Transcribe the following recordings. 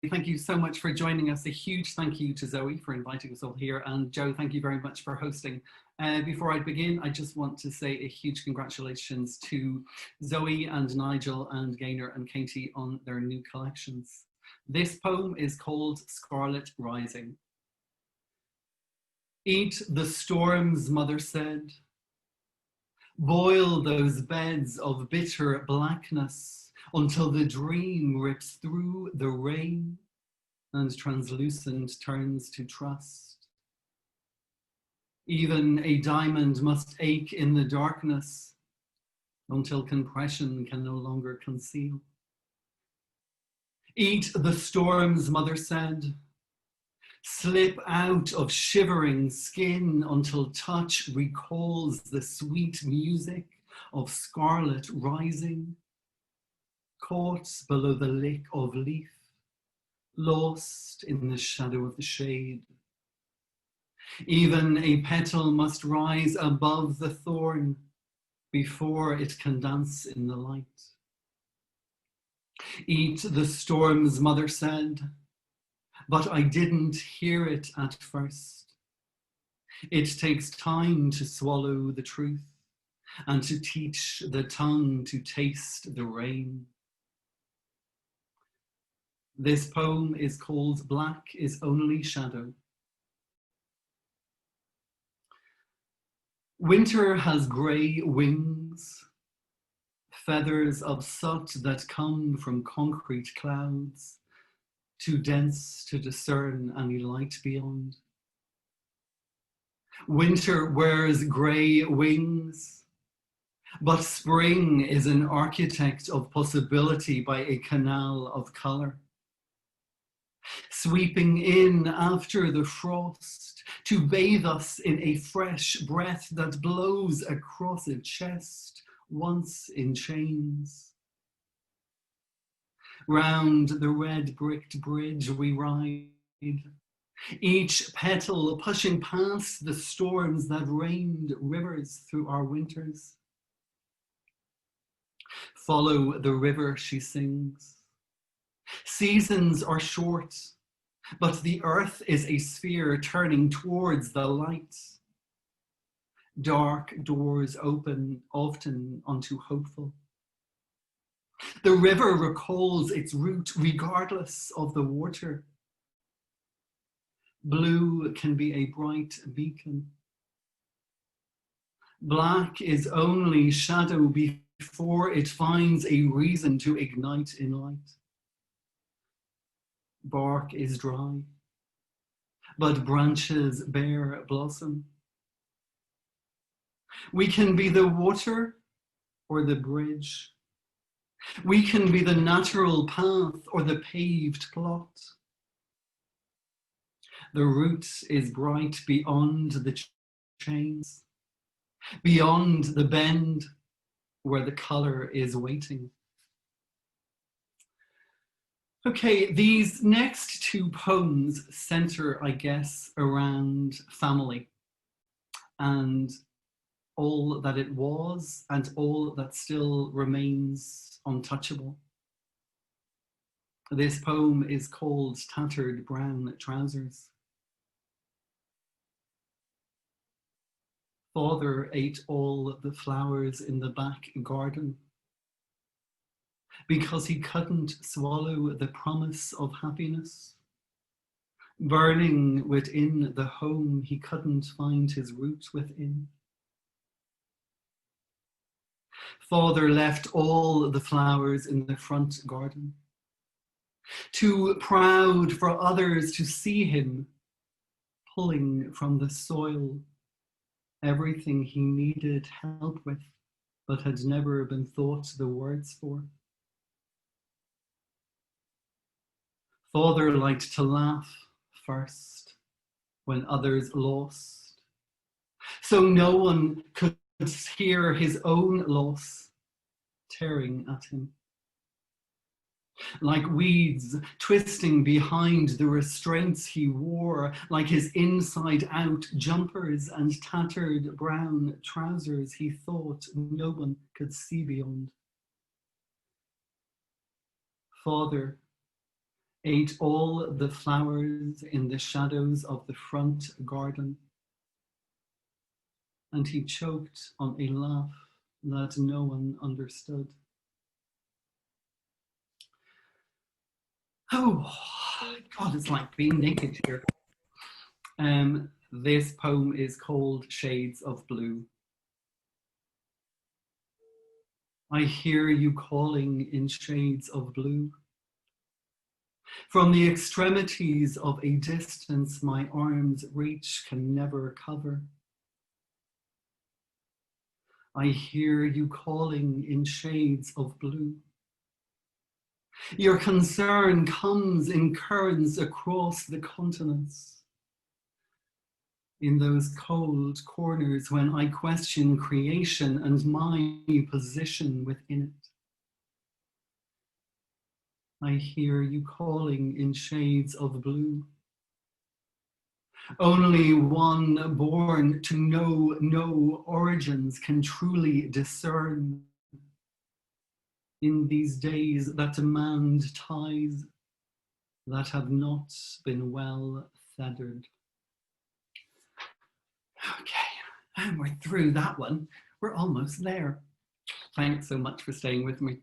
thank you so much for joining us. A huge thank you to Zoe for inviting us all here. And Joe, thank you very much for hosting. Before I begin, I just want to say a huge congratulations to Zoe and Nigel and Gaynor and Katie on their new collections. This poem is called Scarlet Rising. Eat the storms, mother said. Boil those beds of bitter blackness until the dream rips through the rain and translucent turns to trust. Even a diamond must ache in the darkness until compression can no longer conceal. Eat the storms, mother said. Slip out of shivering skin until touch recalls the sweet music of scarlet rising, caught below the lick of leaf, lost in the shadow of the shade. Even a petal must rise above the thorn before it can dance in the light. Eat the storms, mother said, but I didn't hear it at first. It takes time to swallow the truth and to teach the tongue to taste the rain. This poem is called Black is Only Shadow. Winter has grey wings, feathers of soot that come from concrete clouds, too dense to discern any light beyond. Winter wears grey wings, but spring is an architect of possibility by a canal of colour, sweeping in after the frost to bathe us in a fresh breath that blows across a chest once in chains. Round the red bricked bridge we ride, each petal pushing past the storms that rained rivers through our winters. Follow the river, she sings. Seasons are short, but the earth is a sphere turning towards the light. Dark doors open often onto hopeful. The river recalls its route regardless of the water. Blue can be a bright beacon. Black is only shadow before it finds a reason to ignite in light. Bark is dry, but branches bear blossom. We can be the water or the bridge. We can be the natural path or the paved plot. The route is bright beyond the chains, beyond the bend where the colour is waiting. Okay, these next two poems centre, I guess, around family and all that it was and all that still remains untouchable. This poem is called Tattered Brown Trousers. Father ate all the flowers in the back garden because he couldn't swallow the promise of happiness. Burning within the home, he couldn't find his roots within. Father left all the flowers in the front garden, too proud for others to see him, pulling from the soil everything he needed help with, but had never been thought the words for. Father liked to laugh first when others lost, so no one could hear his own loss tearing at him. Like weeds twisting behind the restraints he wore, like his inside-out jumpers and tattered brown trousers he thought no one could see beyond. Father ate all the flowers in the shadows of the front garden, and he choked on a laugh that no one understood. Oh, God, it's like being naked here. This poem is called Shades of Blue. I hear you calling in shades of blue. From the extremities of a distance my arm's reach can never cover. I hear you calling in shades of blue. Your concern comes in currents across the continents. In those cold corners when I question creation and my position within it. I hear you calling in shades of blue. Only one born to know no origins can truly discern in these days that demand ties that have not been well feathered. Okay, and we're through that one. We're almost there. Thanks so much for staying with me.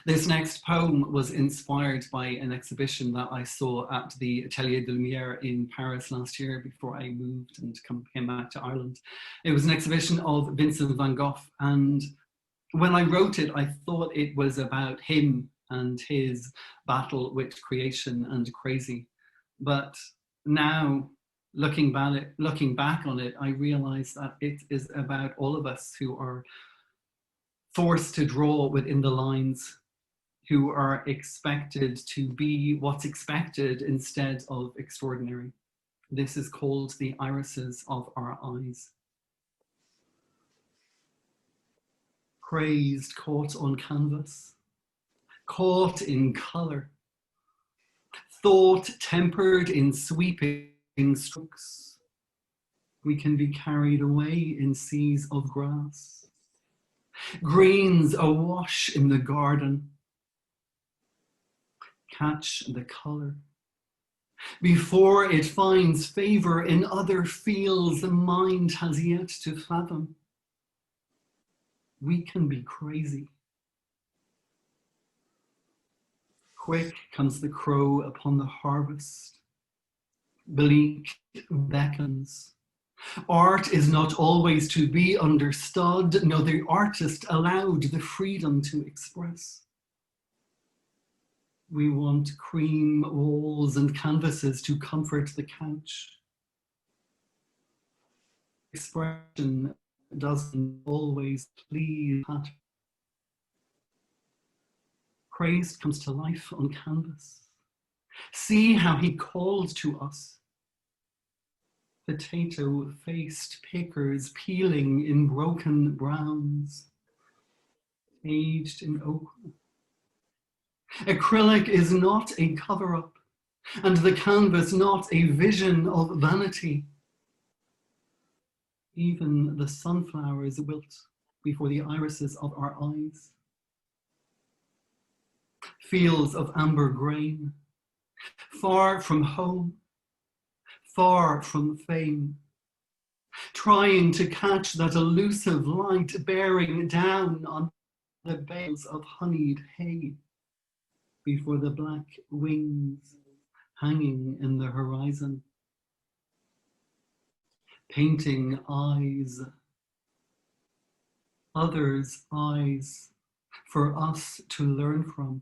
This next poem was inspired by an exhibition that I saw at the Atelier de Lumière in Paris last year before I moved and came back to Ireland. It was an exhibition of Vincent van Gogh, and when I wrote it, I thought it was about him and his battle with creation and crazy. But now, looking back on it, I realize that it is about all of us who are forced to draw within the lines, who are expected to be what's expected instead of extraordinary. This is called the irises of our eyes. Crazed, caught on canvas, caught in colour, thought tempered in sweeping strokes. We can be carried away in seas of grass, greens awash in the garden. Catch the colour before it finds favour in other fields the mind has yet to fathom. We can be crazy. Quick comes the crow upon the harvest. Bleak beckons. Art is not always to be understood. No, the artist allowed the freedom to express. We want cream walls and canvases to comfort the couch. Expression doesn't always please. Crazed comes to life on canvas. See how he called to us. Potato-faced pickers peeling in broken browns, aged in ochre. Acrylic is not a cover-up, and the canvas not a vision of vanity. Even the sunflowers wilt before the irises of our eyes. Fields of amber grain, far from home, far from fame, trying to catch that elusive light bearing down on the bales of honeyed hay before the black wings hanging in the horizon. Painting eyes, others' eyes, for us to learn from,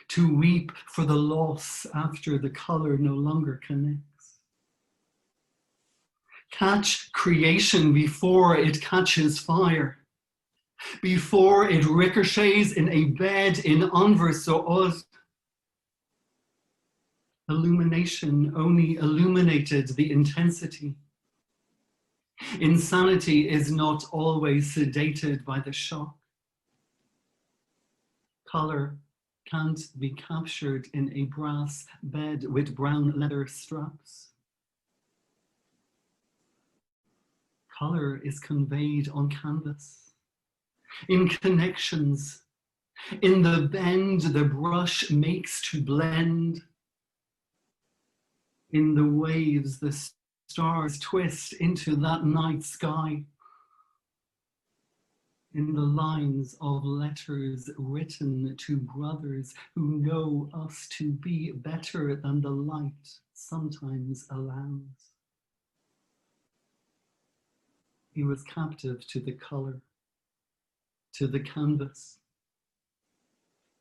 to weep for the loss after the colour no longer connects. Catch creation before it catches fire, before it ricochets in a bed in Anversoord. Illumination only illuminated the intensity. Insanity is not always sedated by the shock. Colour can't be captured in a brass bed with brown leather straps. Colour is conveyed on canvas, in connections, In the bend the brush makes to blend. In the waves the stars twist into that night sky. In the lines of letters written to brothers who know us to be better than the light sometimes allows. He was captive to the color, to the canvas,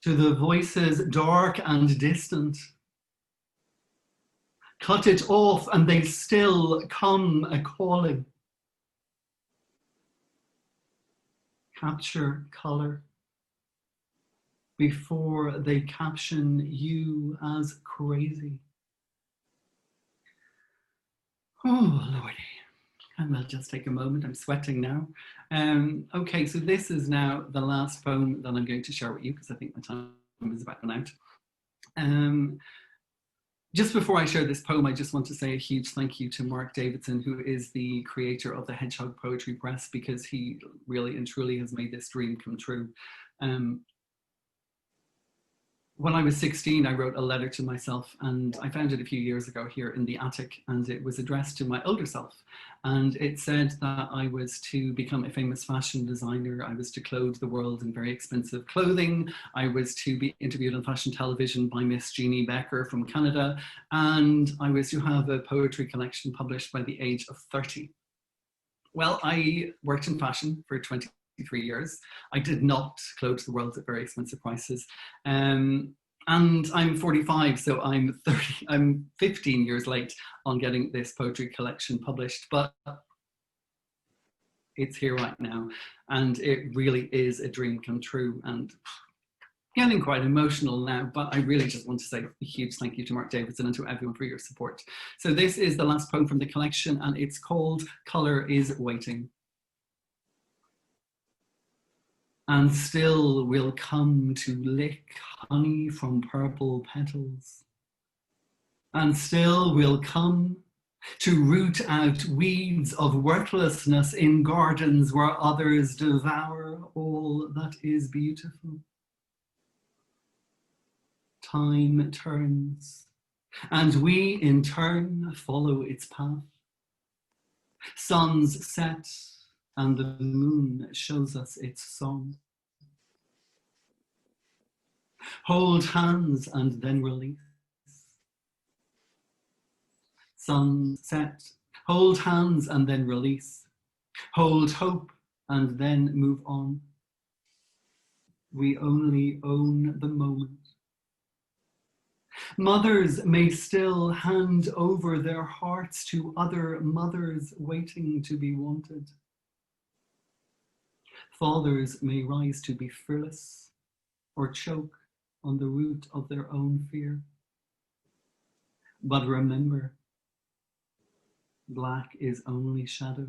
to the voices dark and distant. Cut it off and they still come a-calling. Capture color before they caption you as crazy. Oh, Lordy. I will just take a moment. I'm sweating now. Okay, so this is now the last poem that I'm going to share with you because I think my time is about to run out. Just before I share this poem, I just want to say a huge thank you to Mark Davidson, who is the creator of the Hedgehog Poetry Press, because he really and truly has made this dream come true. When I was 16, I wrote a letter to myself, and I found it a few years ago here in the attic, and it was addressed to my older self. And it said that I was to become a famous fashion designer. I was to clothe the world in very expensive clothing. I was to be interviewed on fashion television by Miss Jeannie Becker from Canada. And I was to have a poetry collection published by the age of 30. Well, I worked in fashion for 23 years. I did not clothe the world at very expensive prices. And I'm 45, so I'm 15 years late on getting this poetry collection published, but it's here right now. And it really is a dream come true. And getting quite emotional now, but I really just want to say a huge thank you to Mark Davidson and to everyone for your support. So this is the last poem from the collection, and it's called Colour is Waiting. And still we'll come to lick honey from purple petals. And still we'll come to root out weeds of worthlessness in gardens where others devour all that is beautiful. Time turns, and we in turn follow its path. Suns set, and the moon shows us its song. Hold hands and then release. Suns set, hold hands and then release. Hold hope and then move on. We only own the moment. Mothers may still hand over their hearts to other mothers waiting to be wanted. Fathers may rise to be fearless or choke on the root of their own fear. But remember, black is only shadow.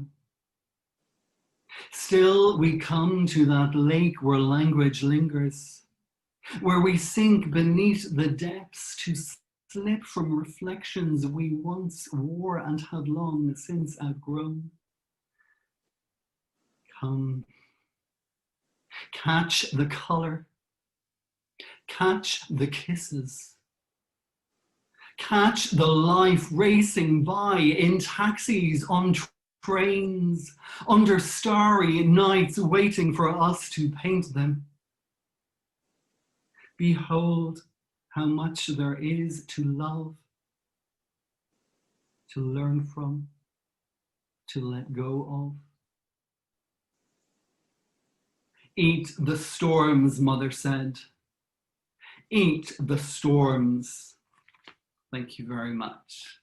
Still we come to that lake where language lingers, where we sink beneath the depths to slip from reflections we once wore and had long since outgrown. Come, catch the colour, catch the kisses, catch the life racing by in taxis, on trains, under starry nights waiting for us to paint them. Behold how much there is to love, to learn from, to let go of. Eat the storms, Mother said. Eat the storms. Thank you very much.